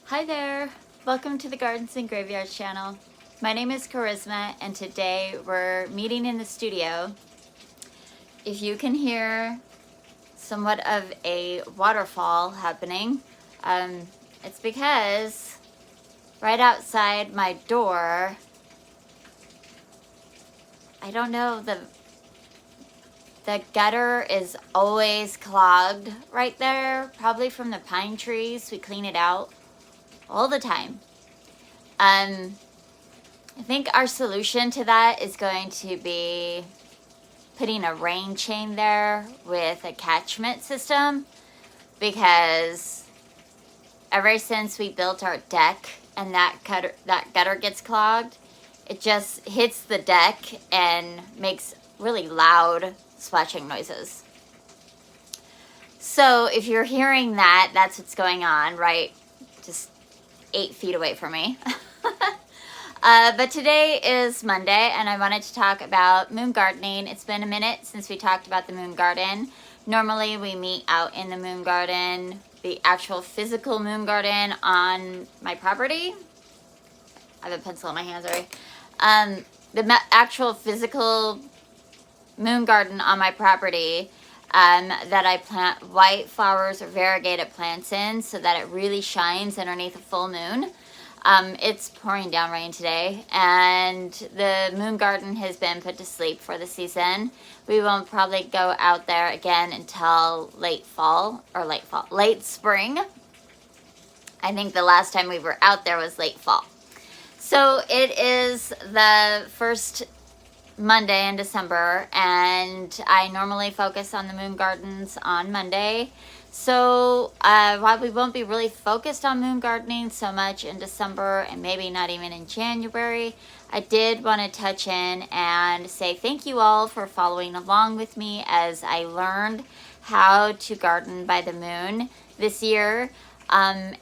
Hi there, welcome to the Gardens and Graveyards channel. My name is Charisma and today we're meeting in the studio. If you can hear somewhat of a waterfall happening, it's because right outside my door, I don't know, the gutter is always clogged right there, probably from the pine trees. We clean it out all the time. I think our solution to that is going to be putting a rain chain there with a catchment system, because ever since we built our deck and that gutter gets clogged, it just hits the deck and makes really loud splashing noises. So if you're hearing that, that's what's going on, right? Just 8 feet away from me. But today is Monday and I wanted to talk about moon gardening. It's been a minute since we talked about the moon garden. Normally we meet out in the moon garden, the actual physical moon garden on my property. I have a pencil in my hands already. The actual physical moon garden on my property that I plant white flowers or variegated plants in so that it really shines underneath a full moon. It's pouring down rain today and the moon garden has been put to sleep for the season. We won't probably go out there again until late spring. I think the last time we were out there was late fall. So it is the first Monday in December and I normally focus on the moon gardens on Monday. So while we won't be really focused on moon gardening so much in December and maybe not even in January, I did want to touch in and say thank you all for following along with me as I learned how to garden by the moon this year. I've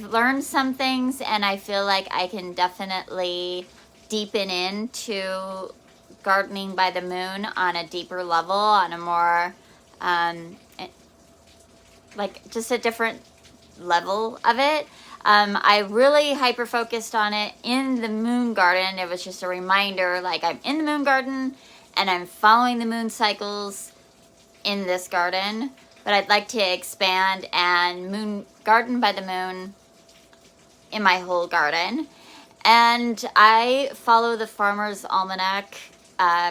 learned some things and I feel like I can definitely deepen into gardening by the moon on a deeper level, on a more like just a different level of it. I really hyper focused on it in the moon garden. It was just a reminder, like I'm in the moon garden and I'm following the moon cycles in this garden, but I'd like to expand and garden by the moon in my whole garden. And I follow the Farmer's Almanac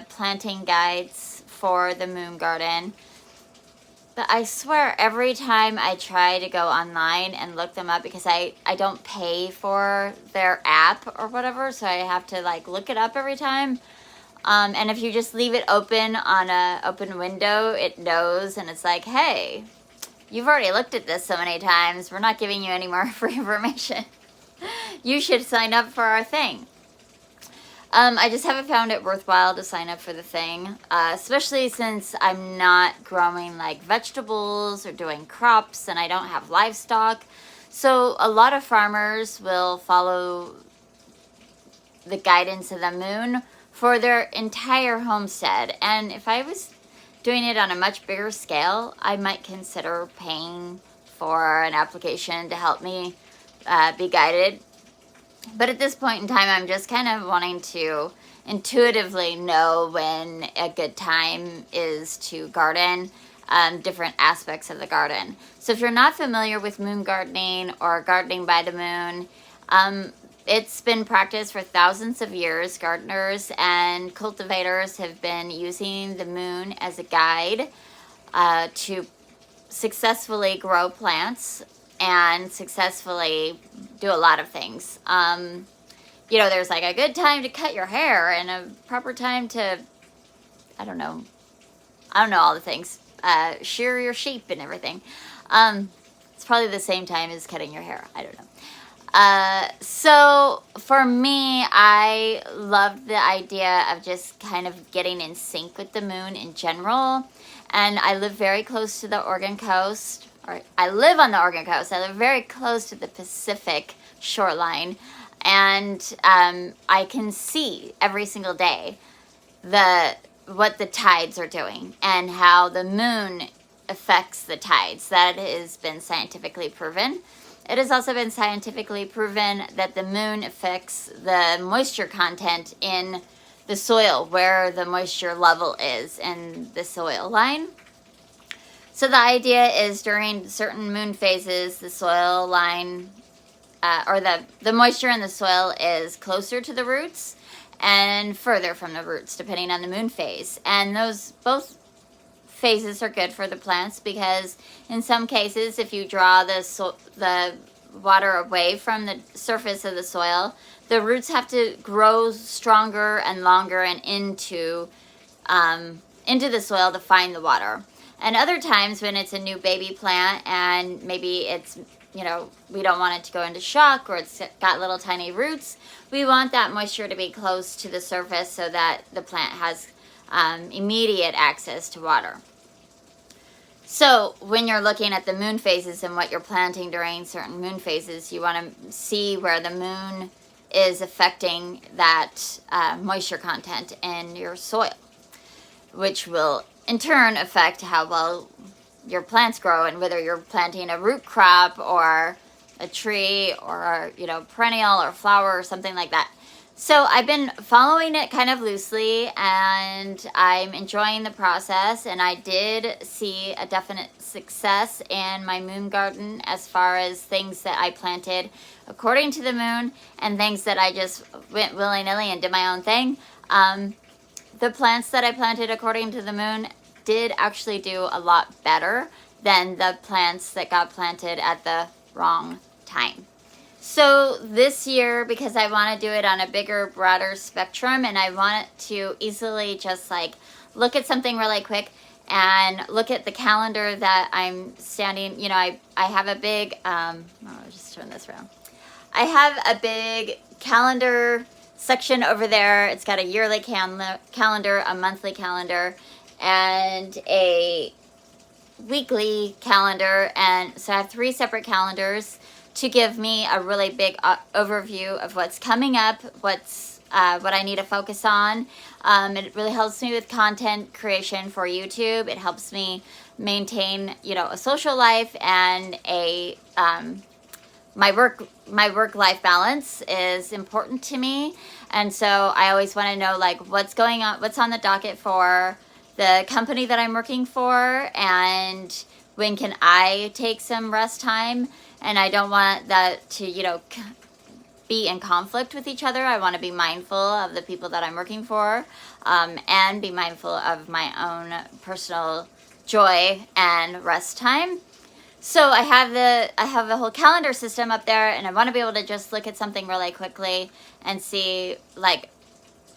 planting guides for the moon garden. But I swear every time I try to go online and look them up, because I don't pay for their app or whatever, so I have to like look it up every time. And if you just leave it open on an open window, it knows and it's like, hey, you've already looked at this so many times. We're not giving you any more free information. You should sign up for our thing. I just haven't found it worthwhile to sign up for the thing, especially since I'm not growing like vegetables or doing crops and I don't have livestock. So a lot of farmers will follow the guidance of the moon for their entire homestead. And if I was doing it on a much bigger scale, I might consider paying for an application to help me be guided. But at this point in time, I'm just kind of wanting to intuitively know when a good time is to garden, different aspects of the garden. So if you're not familiar with moon gardening or gardening by the moon, it's been practiced for thousands of years. Gardeners and cultivators have been using the moon as a guide to successfully grow plants and successfully do a lot of things. You know, there's like a good time to cut your hair and a proper time to, I don't know all the things, shear your sheep and everything. It's probably the same time as cutting your hair. I don't know. So for me, I love the idea of just kind of getting in sync with the moon in general. And I live very close to the Oregon coast. I live on the Oregon coast. I live very close to the Pacific shoreline. And I can see every single day what the tides are doing and how the moon affects the tides. That has been scientifically proven. it has also been scientifically proven that the moon affects the moisture content in the soil, where the moisture level is in the soil line. So the idea is during certain moon phases, the soil line, or the moisture in the soil is closer to the roots and further from the roots, depending on the moon phase. And those both phases are good for the plants, because in some cases, if you draw the water away from the surface of the soil, the roots have to grow stronger and longer and into the soil to find the water. And other times when it's a new baby plant and maybe it's, you know, we don't want it to go into shock, or it's got little tiny roots, we want that moisture to be close to the surface so that the plant has immediate access to water. So when you're looking at the moon phases and what you're planting during certain moon phases, you want to see where the moon is affecting that moisture content in your soil, which will in turn affect how well your plants grow, and whether you're planting a root crop or a tree or, you know, perennial or flower or something like that. So I've been following it kind of loosely, and I'm enjoying the process, and I did see a definite success in my moon garden as far as things that I planted according to the moon and things that I just went willy-nilly and did my own thing. The plants that I planted according to the moon did actually do a lot better than the plants that got planted at the wrong time. So this year, because I want to do it on a bigger, broader spectrum, and I want to easily just like look at something really quick and look at the calendar that I'm standing, you know, I have a big, I'll just turn this around. I have a big calendar section over there. It's got a yearly calendar, a monthly calendar, and a weekly calendar. And so I have 3 separate calendars to give me a really big overview of what's coming up, what I need to focus on. It really helps me with content creation for YouTube. It helps me maintain, you know, a social life and a my work-life balance is important to me. And so I always want to know like what's going on, what's on the docket for the company that I'm working for, and when can I take some rest time. And I don't want that to, you know, be in conflict with each other. I want to be mindful of the people that I'm working for, and be mindful of my own personal joy and rest time. So I have a whole calendar system up there, and I want to be able to just look at something really quickly and see, like,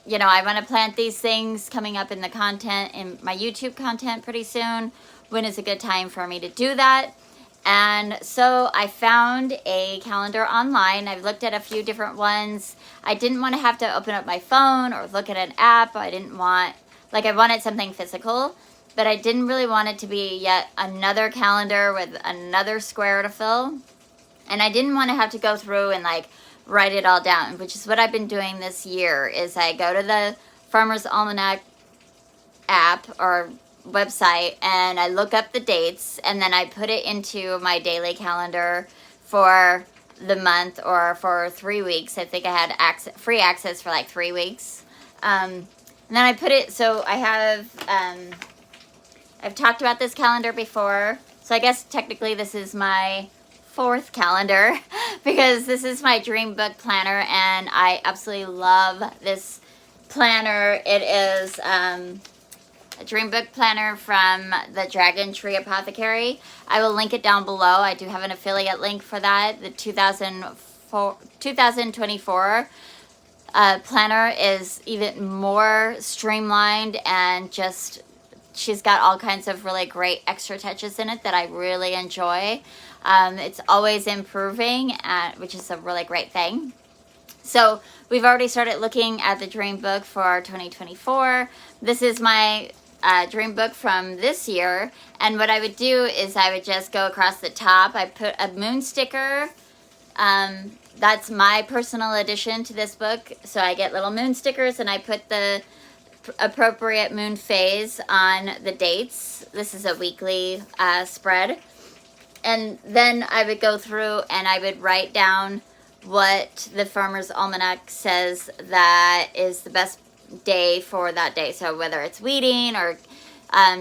you know, I want to plant these things coming up in the content, in my YouTube content pretty soon. When is a good time for me to do that? And so I found a calendar online. I've looked at a few different ones. I didn't want to have to open up my phone or look at an app. I wanted something physical, but I didn't really want it to be yet another calendar with another square to fill. And I didn't want to have to go through and like write it all down, which is what I've been doing this year. Is I go to the Farmer's Almanac app or website and I look up the dates, and then I put it into my daily calendar for the month or for 3 weeks. I think I had free access for like 3 weeks. And then I put it, so I have, I've talked about this calendar before. So I guess technically this is my 4th calendar because this is my dream book planner, and I absolutely love this planner. It is, a dream book planner from the Dragontree Apothecary. I will link it down below. I do have an affiliate link for that. The 2024 planner is even more streamlined, and just she's got all kinds of really great extra touches in it that I really enjoy. It's always improving, which is a really great thing. So we've already started looking at the dream book for 2024. This is my dream book from this year, and what I would do is I would just go across the top. I put a moon sticker. That's my personal addition to this book, so I get little moon stickers, and I put the appropriate moon phase on the dates. This is a weekly spread. And then I would go through and I would write down what the Farmer's Almanac says that is the best day for that day. So whether it's weeding or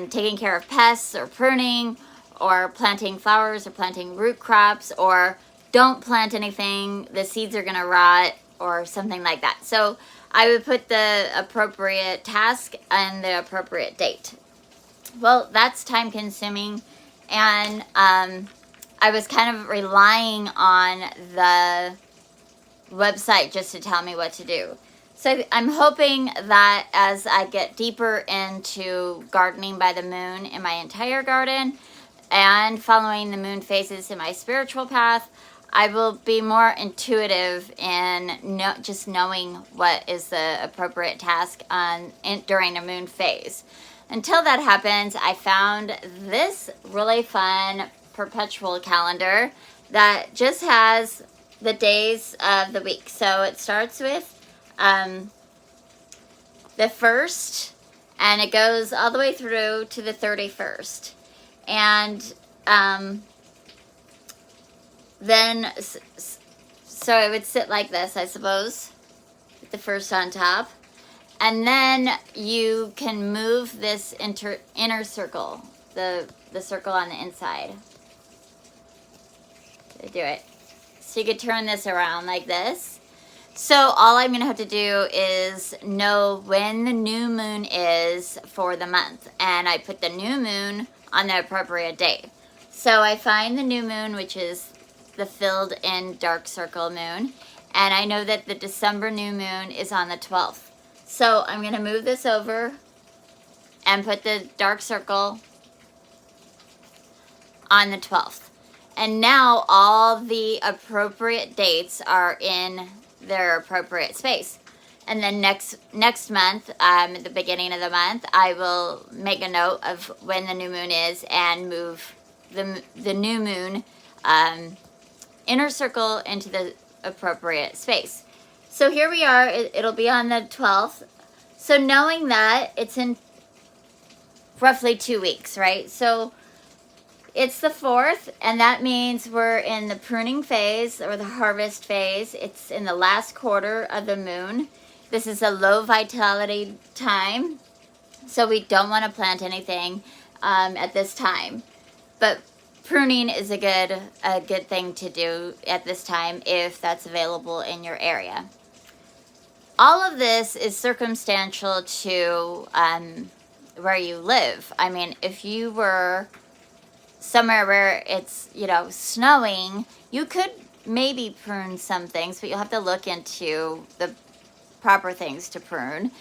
taking care of pests or pruning or planting flowers or planting root crops, or don't plant anything, the seeds are going to rot, or something like that. So I would put the appropriate task and the appropriate date. Well, that's time consuming, and I was kind of relying on the website just to tell me what to do. So I'm hoping that as I get deeper into gardening by the moon in my entire garden and following the moon phases in my spiritual path, I will be more intuitive in just knowing what is the appropriate task during a moon phase. Until that happens, I found this really fun Perpetual calendar that just has the days of the week. So it starts with the 1st, and it goes all the way through to the 31st. And then, so it would sit like this, I suppose, with the 1st on top. And then you can move this inner circle, the circle on the inside. Do it. So you could turn this around like this. So all I'm going to have to do is know when the new moon is for the month. And I put the new moon on the appropriate day. So I find the new moon, which is the filled in dark circle moon. And I know that the December new moon is on the 12th. So I'm going to move this over and put the dark circle on the 12th. And now all the appropriate dates are in their appropriate space. And then next month, at the beginning of the month, I will make a note of when the new moon is and move the new moon inner circle into the appropriate space. So here we are. It'll be on the 12th. So knowing that, it's in roughly 2 weeks, right? So it's the 4th, and that means we're in the pruning phase or the harvest phase. It's in the last quarter of the moon. This is a low vitality time, so we don't want to plant anything at this time. But pruning is a good thing to do at this time if that's available in your area. All of this is circumstantial to where you live. I mean, if you were somewhere where it's, snowing, you could maybe prune some things, but you'll have to look into the proper things to prune.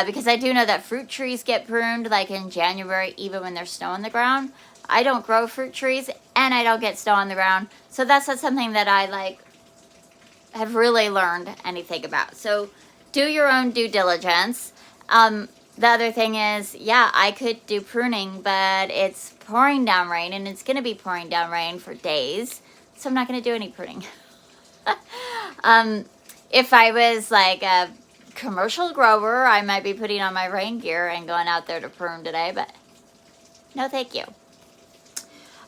Because I do know that fruit trees get pruned like in January, even when there's snow on the ground. I don't grow fruit trees, and I don't get snow on the ground. So that's not something that I have really learned anything about. So do your own due diligence. The other thing is, yeah, I could do pruning, but it's pouring down rain, and it's going to be pouring down rain for days, so I'm not going to do any pruning. If I was like a commercial grower, I might be putting on my rain gear and going out there to prune today, but no thank you.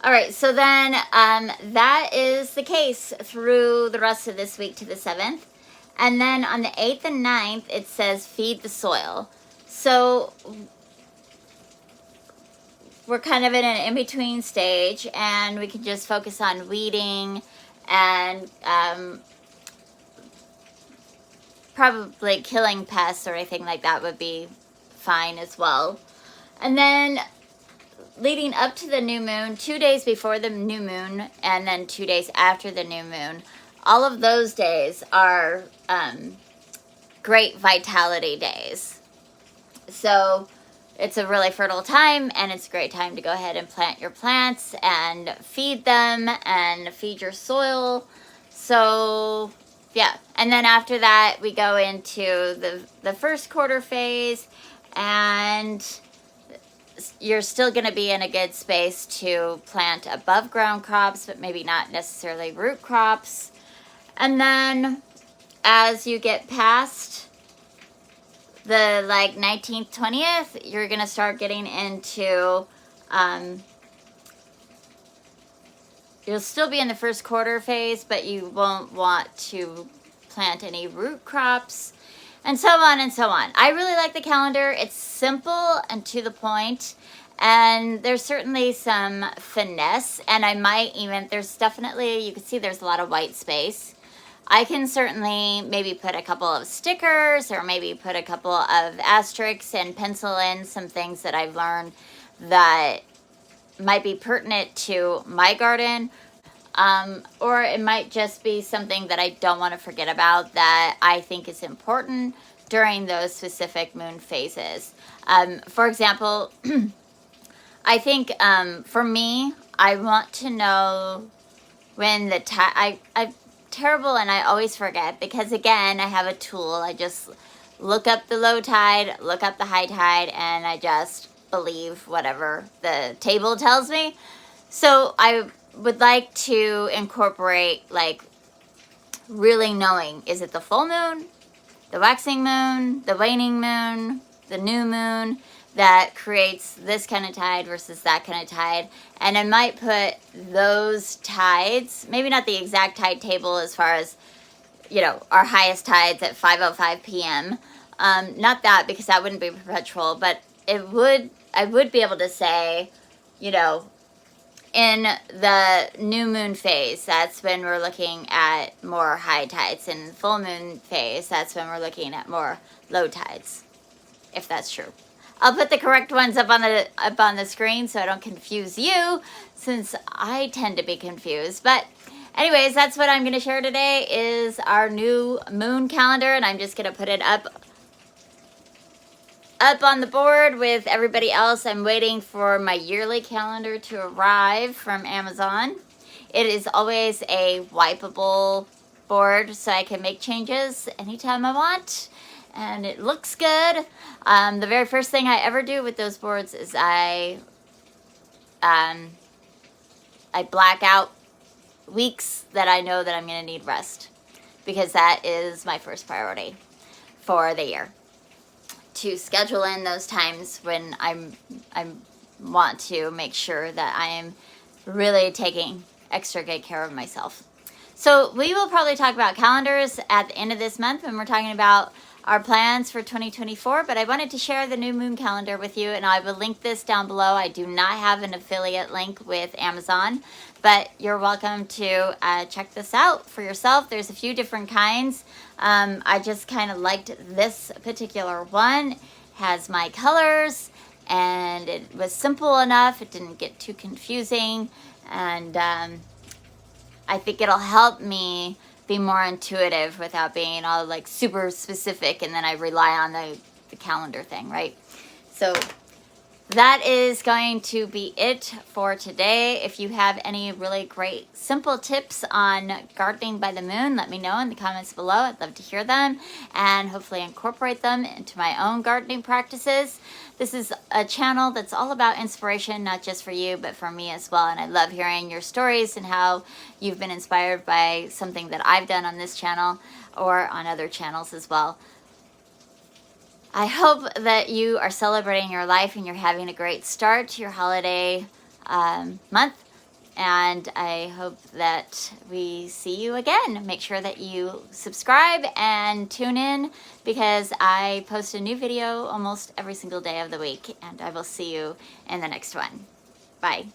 All right, so then that is the case through the rest of this week to the 7th. And then on the 8th and 9th, it says feed the soil. So we're kind of in an in-between stage, and we can just focus on weeding and probably killing pests or anything like that would be fine as well. And then leading up to the new moon, 2 days before the new moon, and then 2 days after the new moon, all of those days are great vitality days. So it's a really fertile time, and it's a great time to go ahead and plant your plants and feed them and feed your soil. So yeah, and then after that we go into the first quarter phase, and you're still going to be in a good space to plant above ground crops, but maybe not necessarily root crops. And then as you get past the 19th, 20th, you're going to start getting into You'll still be in the first quarter phase, but you won't want to plant any root crops, and so on and so on. I really like the calendar. It's simple and to the point, and there's certainly some finesse, and I might even, there's definitely, you can see there's a lot of white space. I can certainly maybe put a couple of stickers or maybe put a couple of asterisks and pencil in some things that I've learned that might be pertinent to my garden. Or it might just be something that I don't want to forget about that I think is important during those specific moon phases. For example, I think for me, I want to know when the tide, I'm terrible and I always forget because again, I have a tool. I just look up the low tide, look up the high tide, and I just believe whatever the table tells me. So I would like to incorporate like really knowing, is it the full moon, the waxing moon, the waning moon, the new moon that creates this kind of tide versus that kind of tide. And I might put those tides, maybe not the exact tide table as far as, you know, our highest tides at 5:05 p.m. Not that, because that wouldn't be perpetual, but it would, I would be able to say, you know, in the new moon phase, that's when we're looking at more high tides. In full moon phase, that's when we're looking at more low tides, if that's true. I'll put the correct ones up on the screen so I don't confuse you, since I tend to be confused. But anyways, that's what I'm going to share today is our new moon calendar, and I'm just going to put it up on the board with everybody else. I'm waiting for my yearly calendar to arrive from Amazon. It is always a wipeable board, so I can make changes anytime I want, and it looks good. The very first thing I ever do with those boards is I black out weeks that I know that I'm going to need rest, because that is my first priority for the year, to schedule in those times when I want to make sure that I am really taking extra good care of myself. So we will probably talk about calendars at the end of this month when we're talking about our plans for 2024, but I wanted to share the new moon calendar with you, and I will link this down below. I do not have an affiliate link with Amazon, but you're welcome to check this out for yourself. There's a few different kinds. I just kind of liked this particular one. It has my colors, and it was simple enough. It didn't get too confusing, and I think it'll help me be more intuitive without being all like super specific, and then I rely on the calendar thing, right? So that is going to be it for today. If you have any really great simple tips on gardening by the moon, let me know in the comments below. I'd love to hear them and hopefully incorporate them into my own gardening practices. This is a channel that's all about inspiration, not just for you, but for me as well. And I love hearing your stories and how you've been inspired by something that I've done on this channel or on other channels as well. I hope that you are celebrating your life and you're having a great start to your holiday month. And I hope that we see you again. Make sure that you subscribe and tune in, because I post a new video almost every single day of the week. And I will see you in the next one. Bye.